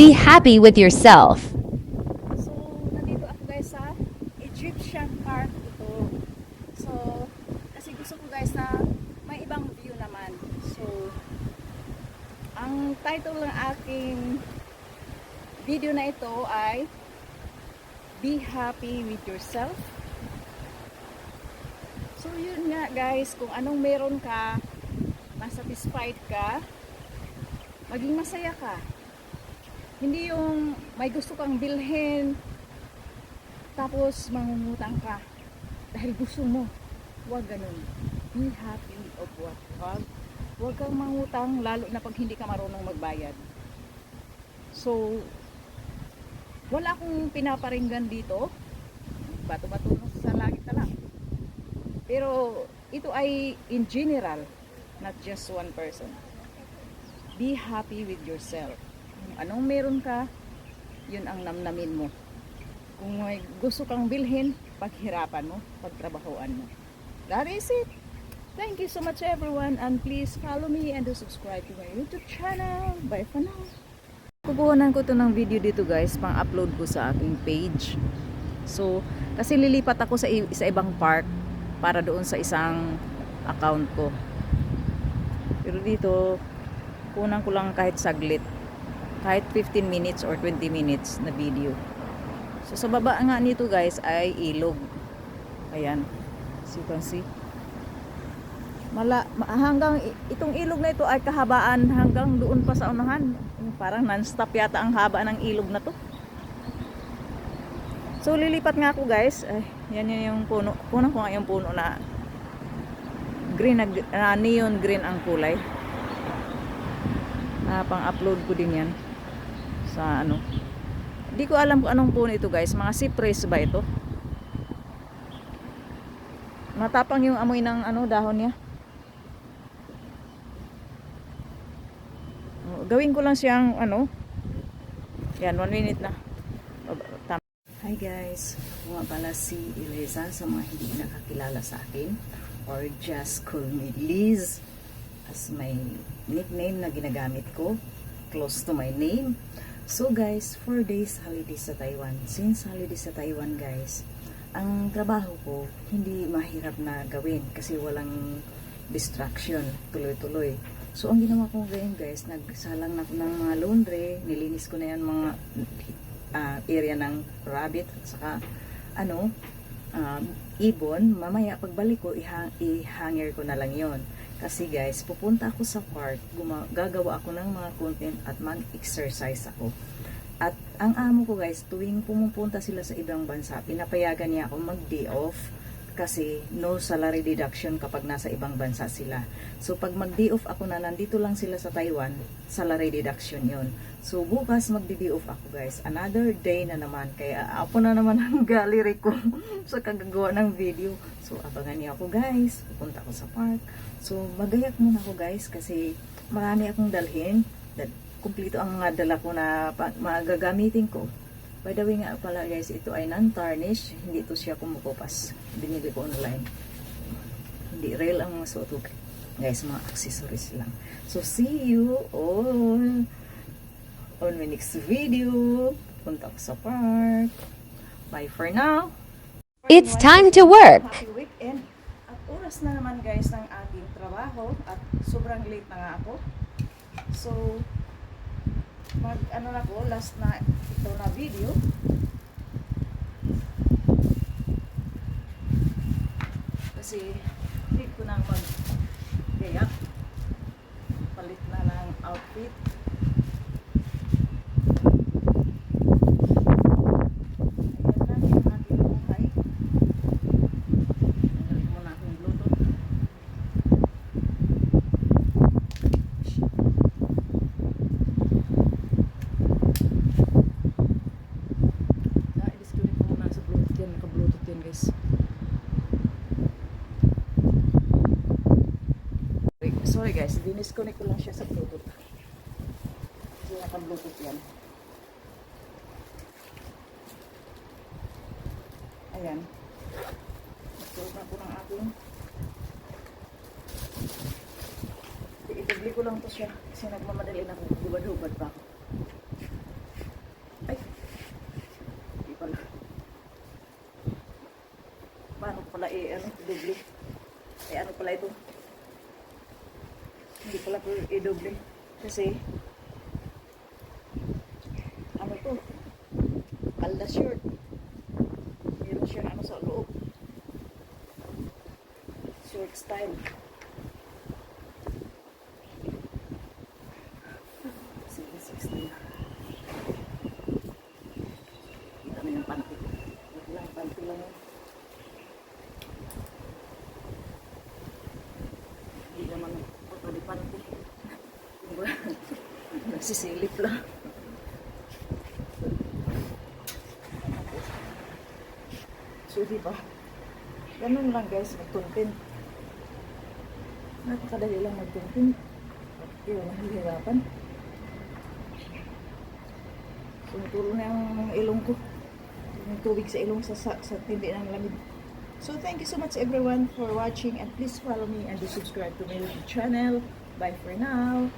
Be happy with yourself. So, nandito ako guys sa Egyptian Park ito. So, kasi gusto ko guys na may ibang view naman. So, ang title ng aking video na ito ay Be Happy with Yourself. So, yun nga guys, kung anong meron ka, masatisfied ka, maging masaya ka. Hindi yung may gusto kang bilhin, tapos mangungutang ka dahil gusto mo. Huwag ganun. Be happy of what you have. Huwag kang mangutang, lalo na pag hindi ka marunong magbayad. So, wala akong pinaparinggan dito. Bato-bato sa langit na lang. Pero, ito ay in general, not just one person. Be happy with yourself. Kung anong meron ka, yun ang namnamin mo. Kung may gusto kang bilhin, paghirapan mo, pagtrabahoan mo. That is it. Thank you so much everyone, and please follow me and do subscribe to my YouTube channel. Bye for now. Kukuhanan ko to ng video dito guys, pang-upload ko sa aking page. So, kasi lilipat ako sa ibang park para doon sa isang account ko. Pero dito, kunan ko lang kahit saglit. Kahit 15 minutes or 20 minutes na video. So sa baba nga nito guys ay ilog. Ayan. So you can see. Hanggang itong ilog na ito ay kahabaan hanggang doon pa sa unahan. Parang non-stop yata ang haba ng ilog na to. So lilipat nga ako guys. Ay, yan yung puno. Punan ko nga yung puno na green na neon green ang kulay. Pang-upload ko din yan sa ano. Hindi ko alam kung anong puno ito guys. Mga cypress ba ito? Matapang yung amoy ng ano dahon niya. Gawin ko lang siyang ano. Yan, 1 minute na. Hi guys. Mga pala si Eliza sa mga hindi nakakilala sa akin. Or just call me Liz as my nickname na ginagamit ko. Close to my name. So guys, 4 days holiday sa Taiwan. Since holiday sa Taiwan guys, ang trabaho ko hindi mahirap na gawin kasi walang distraction, tuloy-tuloy. So ang ginawa ko ngayon guys, nagsalang na ako ng mga laundry, nilinis ko na yan mga area ng rabbit at saka ano, ibon. Mamaya pagbalik ko, i-hanger ko na lang yon. Kasi guys, pupunta ako sa park, gagawa ako ng mga content at mag-exercise ako. At ang amo ko guys, tuwing pumupunta sila sa ibang bansa, pinapayagan niya ako mag-day off kasi no salary deduction kapag nasa ibang bansa sila. So pag mag-day off ako na nandito lang sila sa Taiwan, salary deduction yon. So bukas mag-day off ako guys. Another day na naman. Kaya ako na naman ang gallery ko sa kagagawa ng video. So abangan niyo ako guys. Pupunta ako sa park. So magayak muna ako guys kasi marami akong dalhin. Kumplito ang mga dala ko na magagamitin ko. By the way nga pala guys, ito ay non-tarnish. Hindi ito siya kumukupas. Binili ko online. Hindi real ang mga suot ko. Guys, mga accessories lang. So see you all on my next video. Punta ako sa park. Bye for now. It's time to work. Happy weekend. At oras na naman guys ng aking trabaho. At sobrang late na nga ako. So, ano na ko, last na ito na video. Kasi, need ko nang mag-gayak. Palit na ng outfit. Sorry guys, dinisconnect ko lang siya sa Bluetooth. Kasi naka-Bluetooth yan. Ayan. Nagsuot na po ng aking. Ipubliko lang to siya kasi nagmamadali na ako. Hubad-hubad pa ako. ano, doble. Ano pala ito? Hindi pala po i-doble. Kasi, ano to? Palda shirt. Meron siya ano sa loob. Short style. Sige, 16. Kita na yung panty. Ito lang, panty lang yun. Hindi naman ito di panty. Nagsisilip lang. So, diba? Ganun lang guys, mag-content. Napakadali lang mag-content. Hindi mo mahihirapan. Sumutulo na yung ilong ko. Yung tubig sa ilong sa tindi ng lamig. So, thank you so much everyone for watching and please follow me and do subscribe to my YouTube channel. Bye for now.